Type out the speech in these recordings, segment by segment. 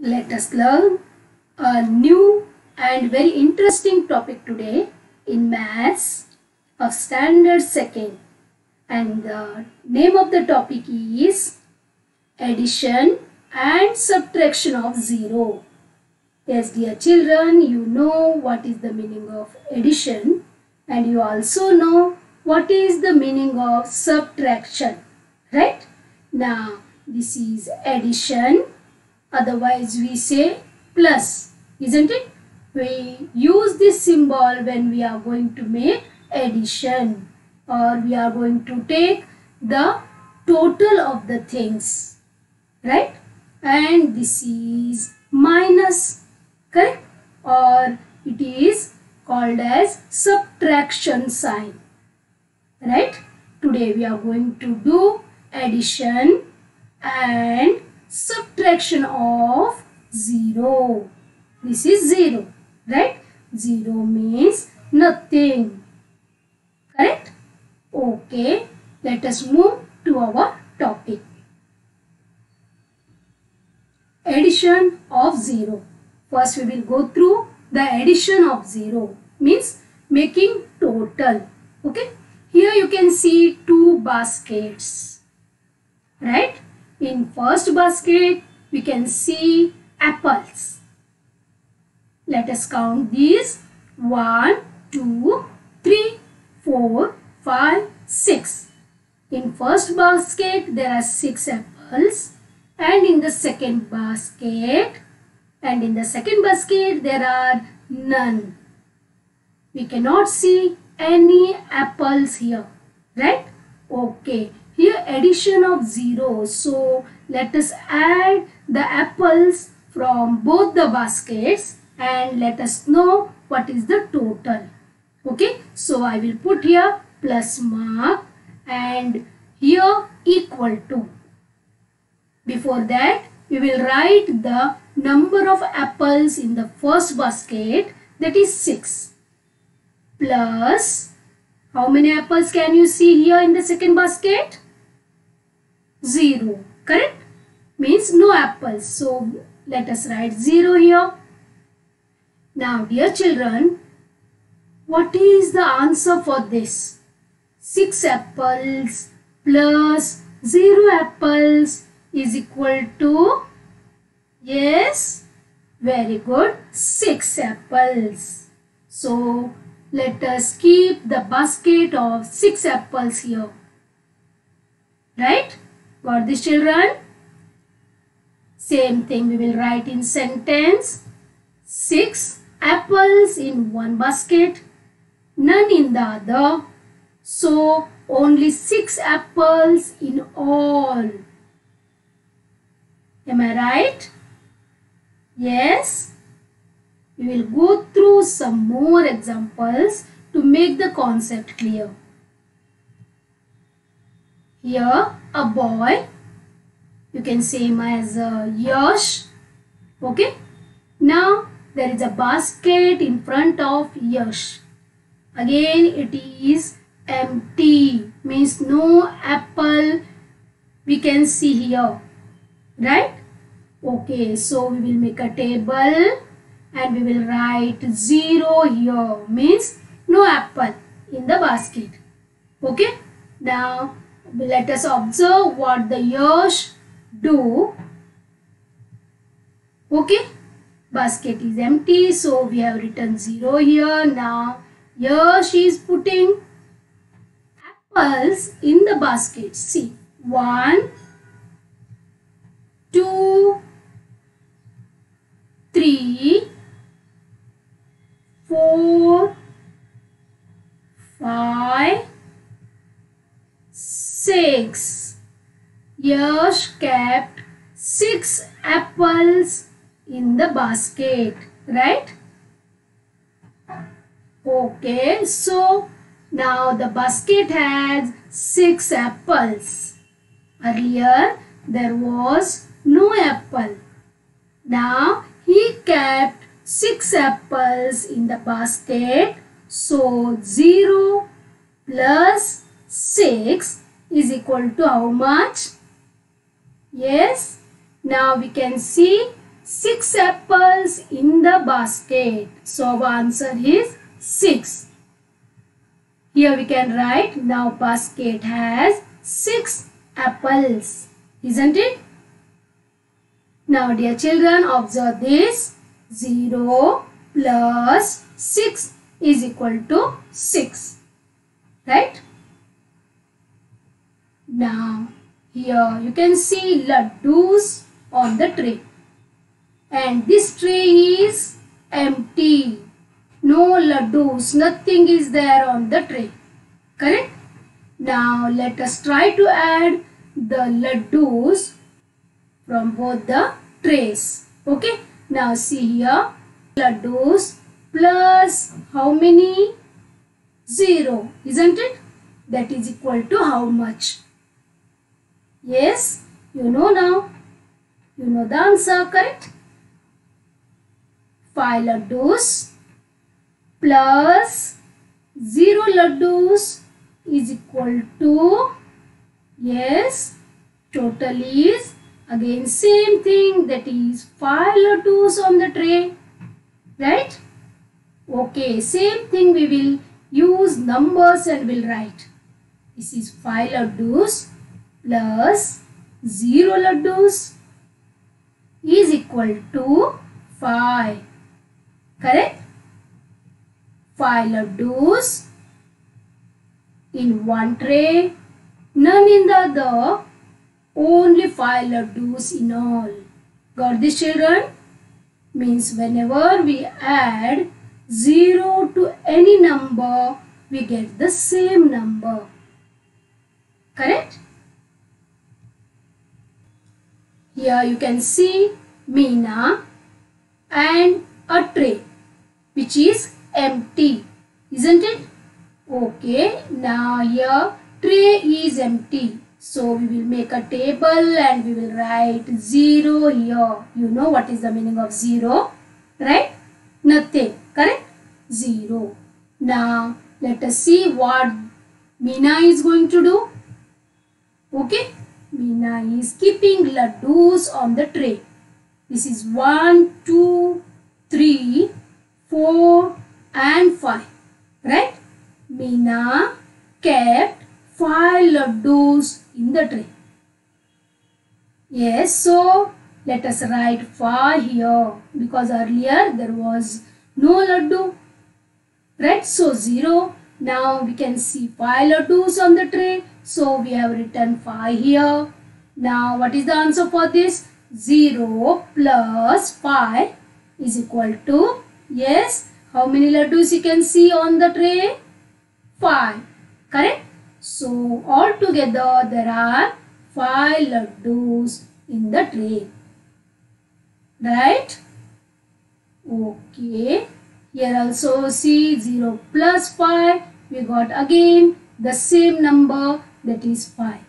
Let us learn a new and very interesting topic today in maths of standard second, and the name of the topic is addition and subtraction of zero. Yes, dear children, you know what is the meaning of addition and you also know what is the meaning of subtraction, right? Now, this is addition, otherwise we say plus, isn't it? We use this symbol when we are going to make addition or we are going to take the total of the things, right? And this is minus, correct? Or it is called as subtraction sign, right? Today we are going to do addition and subtraction of 0. This is 0, right? 0 means nothing, correct? Okay, let us move to our topic. Addition of 0. First we will go through the addition of 0, means making total. Okay, here you can see two baskets, right? In first basket we can see apples. Let us count these: 1, 2, 3, 4, 5, 6. In first basket there are 6 apples, and in the second basket there are none. We cannot see any apples here, right? Okay, here addition of 0, so let us add the apples from both the baskets and let us know what is the total. Okay, so I will put here plus mark and here equal to. Before that, we will write the number of apples in the first basket, that is 6, plus how many apples can you see here in the second basket? 0, correct? Means no apples. So let us write 0 here. Now dear children, what is the answer for this? 6 apples plus 0 apples is equal to, yes, very good, 6 apples. So let us keep the basket of 6 apples here, right? Got this, children? Same thing we will write in sentence: 6 apples in one basket, none in the other, so only 6 apples in all. Am I right? Yes. We will go through some more examples to make the concept clear. Here a boy, you can say him as Yash. Okay. Now there is a basket in front of Yash. Again it is empty, means no apple we can see here, right? Okay, so we will make a table and we will write 0 here, means no apple in the basket. Okay, now let us observe what the Yash do. Okay, basket is empty, so we have written 0 here. Now Yash is putting apples in the basket. See, 1, 2, 3, 4, 5, 6. Yash kept 6 apples in the basket, right? Okay, so now the basket has 6 apples. Earlier there was no apple. Now he kept 6 apples in the basket. So 0 plus 6 is equal to how much? Yes. Now we can see 6 apples in the basket. So our answer is 6. Here we can write, now basket has 6 apples, isn't it? Now dear children, observe this. 0 plus 6 is equal to 6. Right? Now here you can see laddus on the tray. And this tray is empty. No laddus, nothing is there on the tray. Correct? Now let us try to add the laddus from both the trays. Okay? Now see here, laddus plus how many? 0, isn't it? That is equal to how much? Yes, you know now. You know the answer, correct? 5 laddus plus 0 laddus is equal to, yes, total is again same thing, that is 5 laddus on the tray, right? Okay, same thing we will use numbers and will write. This is 5 laddus plus 0 laddus is equal to 5. Correct? 5 laddus in one tray, none in the other, only 5 laddus in all. Got this, children? Means whenever we add 0 to any number, we get the same number. Correct? Here you can see Meena and a tray which is empty, isn't it? Okay, now here tray is empty. So we will make a table and we will write 0 here. You know what is the meaning of 0, right? Nothing, correct? 0. Now let us see what Meena is going to do. Okay, Meena is keeping laddus on the tray. This is 1, 2, 3, 4 and 5, right? Meena kept 5 laddus in the tray. Yes, so let us write 5 here because earlier there was no laddu, right? So 0. Now we can see 5 laddus on the tray. So we have written 5 here. Now what is the answer for this? 0 plus 5 is equal to, yes, how many laddus you can see on the tray? 5. Correct? So altogether there are 5 laddus in the tray. Right? Okay. Here also see 0 plus 5. We got again the same number, that is 5.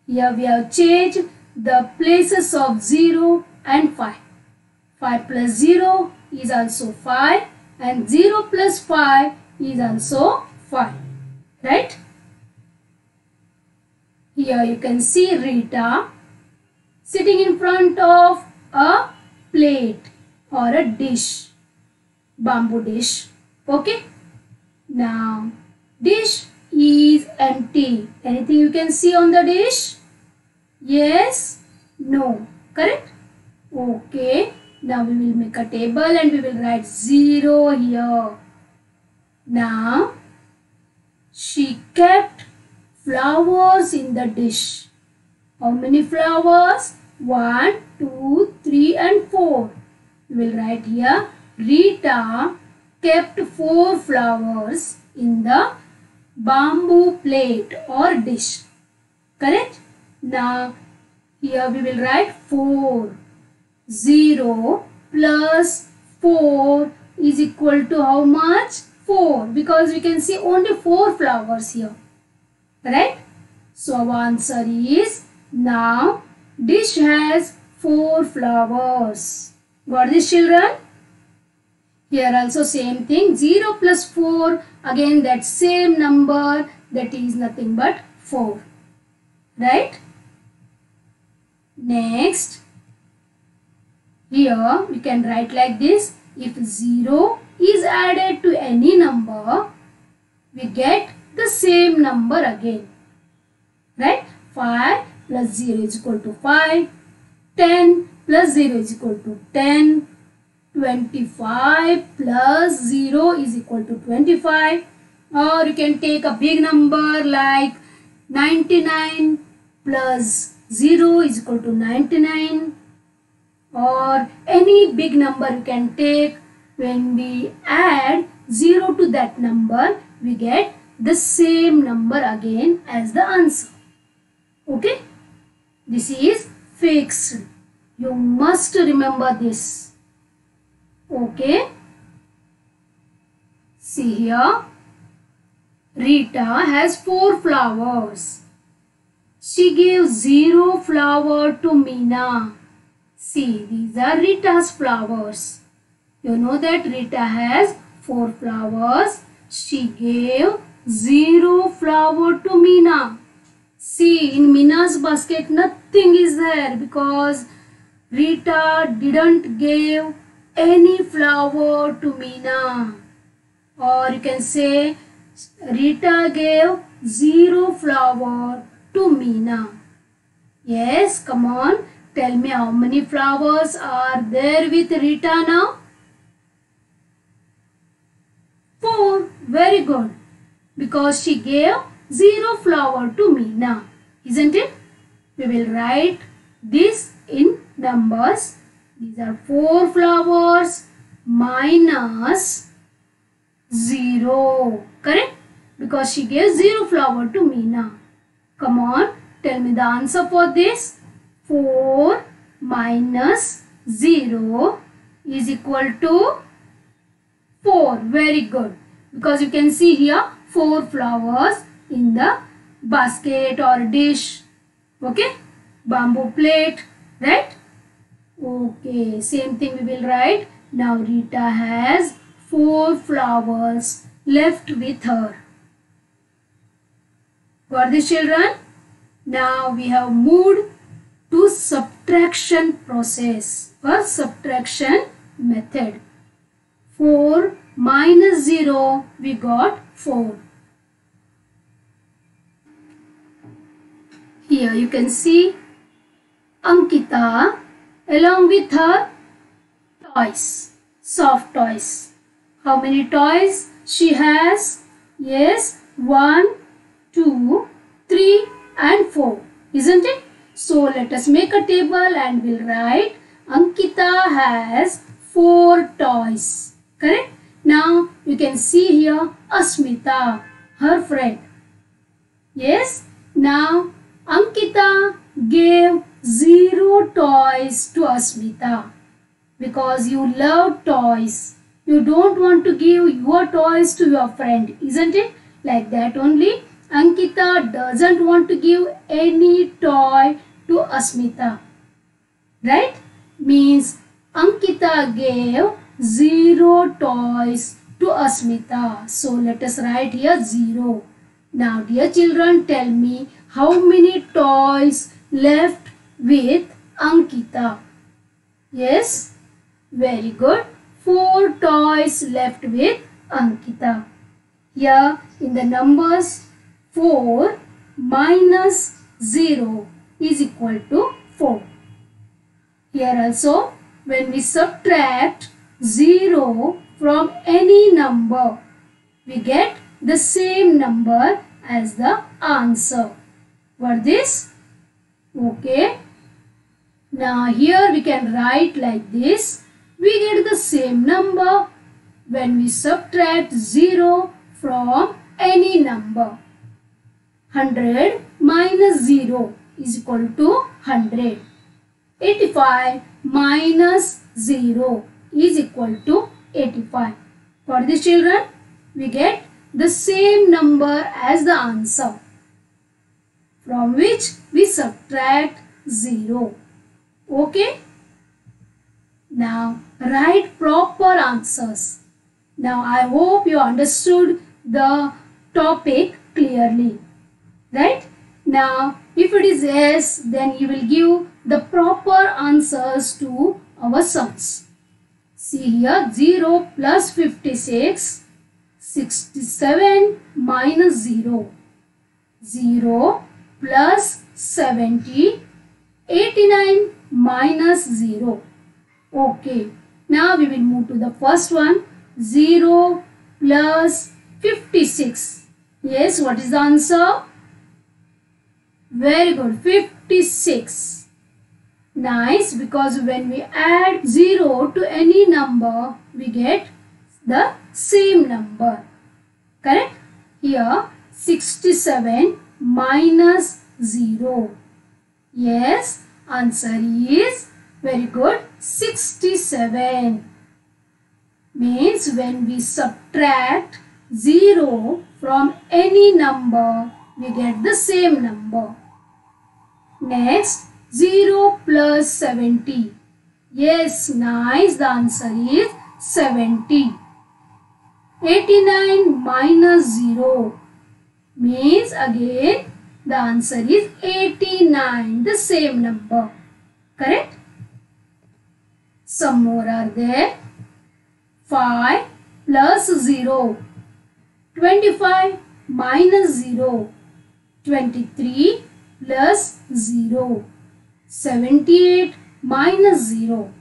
Here we have changed the places of 0 and 5. 5 plus 0 is also 5 and 0 plus 5 is also 5. Right? Here you can see Rita sitting in front of a plate or a dish, bamboo dish. Okay? Now, dish is empty. Anything you can see on the dish? Yes? No. Correct? Okay. Now we will make a table and we will write 0 here. Now, she kept flowers in the dish. How many flowers? 1, 2, 3 and 4. We will write here, Rita kept 4 flowers in the bamboo plate or dish. Correct? Now, here we will write 4. 0 plus 4 is equal to how much? 4, because we can see only 4 flowers here. Right? So our answer is, now dish has 4 flowers. Got this, children? Here also same thing, 0 plus 4, again that same number, that is nothing but 4. Right? Next, Here we can write like this. If 0 is added to any number, we get the same number again. Right? 5 plus 0 is equal to 5. 10 plus 0 is equal to 10. 25 plus 0 is equal to 25. Or you can take a big number like 99 plus 0 is equal to 99. Or any big number you can take. When we add 0 to that number, we get the same number again as the answer. Okay? This is fixed. You must remember this. Okay? See here. Rita has 4 flowers. She gave 0 flower to Meena. See, these are Rita's flowers. You know that Rita has 4 flowers. She gave 0 flower to Meena. See, in Meena's basket nothing is there because Rita didn't give any flower to Meena. Or you can say Rita gave 0 flower to Meena. Yes, come on. Tell me how many flowers are there with Rita now? 4. Very good. Because she gave 0 flower to Meena. Isn't it? We will write this in numbers. These are 4 flowers minus 0. Correct? Because she gave 0 flower to Meena. Come on. Tell me the answer for this. 4 minus 0 is equal to 4. Very good. Because you can see here 4 flowers in the basket or dish. Okay. Bamboo plate. Right. Okay. Same thing we will write. Now Rita has 4 flowers left with her. Got this, children? Now we have moved to subtraction process or subtraction method. 4 minus 0, we got 4. Here you can see Ankita along with her toys, soft toys. How many toys she has? Yes, 1, 2, 3 and 4. Isn't it? So let us make a table and we'll write Ankita has 4 toys. Correct? Now you can see here Asmita, her friend. Yes? Now Ankita gave 0 toys to Asmita because you love toys. You don't want to give your toys to your friend. Isn't it? Like that only. Ankita doesn't want to give any toy to Asmita. Right? Means Ankita gave 0 toys to Asmita. So let us write here 0. Now dear children, tell me how many toys left with Ankita? Yes? Very good. 4 toys left with Ankita. Here in the numbers 4 minus 0 is equal to 4. Here also when we subtract 0 from any number, we get the same number as the answer. For this? Okay. Now here we can write like this. We get the same number when we subtract 0 from any number. 100 minus 0 is equal to 100. 85 minus 0 is equal to 85. For this, children, we get the same number as the answer, from which we subtract 0. Okay? Now write proper answers. Now I hope you understood the topic clearly. Right? Now if it is yes, then you will give the proper answers to our sums. See here, 0 plus 56, 67 minus 0. 0 plus 70, 89 minus 0. Okay, now we will move to the first one. 0 plus 56. Yes, what is the answer? Very good, 56. Nice, because when we add 0 to any number, we get the same number. Correct? Here, 67 minus 0. Yes, answer is very good, 67. Means when we subtract 0 from any number, we get the same number. Next, 0 plus 70. Yes, nice. The answer is 70. 89 minus 0 means again the answer is 89. The same number. Correct? Some more are there. 5 plus 0. 25 minus 0. 23 plus 0. 78 minus 0.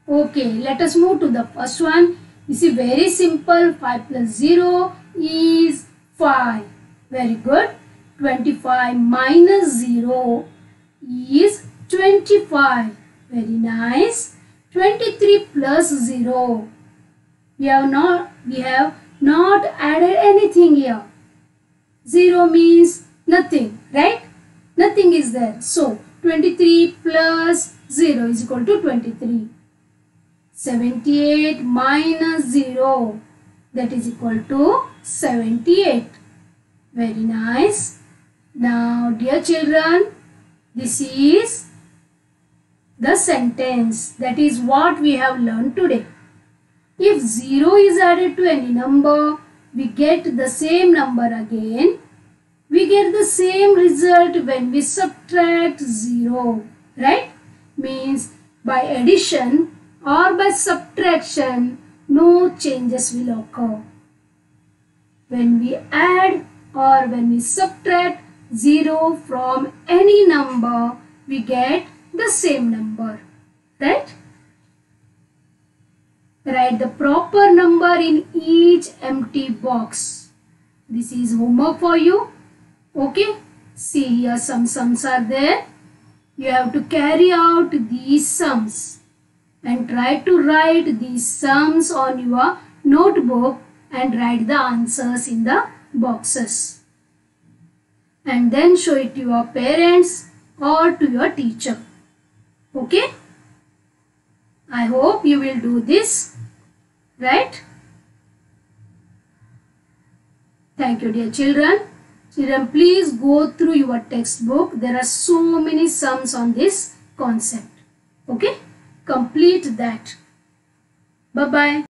Okay, let us move to the first one. This is very simple. 5 plus 0 is 5. Very good. 25 minus 0 is 25. Very nice. 23 plus 0. We have not added anything here. 0 means nothing, right? Nothing is there. So, 23 plus 0 is equal to 23. 78 minus 0, that is equal to 78. Very nice. Now, dear children, this is the sentence. That is what we have learned today. If 0 is added to any number, we get the same number again. We get the same result when we subtract 0, right? Means by addition or by subtraction, no changes will occur. When we add or when we subtract 0 from any number, we get the same number, right? Write the proper number in each empty box. This is homework for you. Okay, see here some sums are there. You have to carry out these sums and try to write these sums on your notebook and write the answers in the boxes. And then show it to your parents or to your teacher. Okay? I hope you will do this, right? Thank you, dear children. Children, please go through your textbook. There are so many sums on this concept. Okay? Complete that. Bye-bye.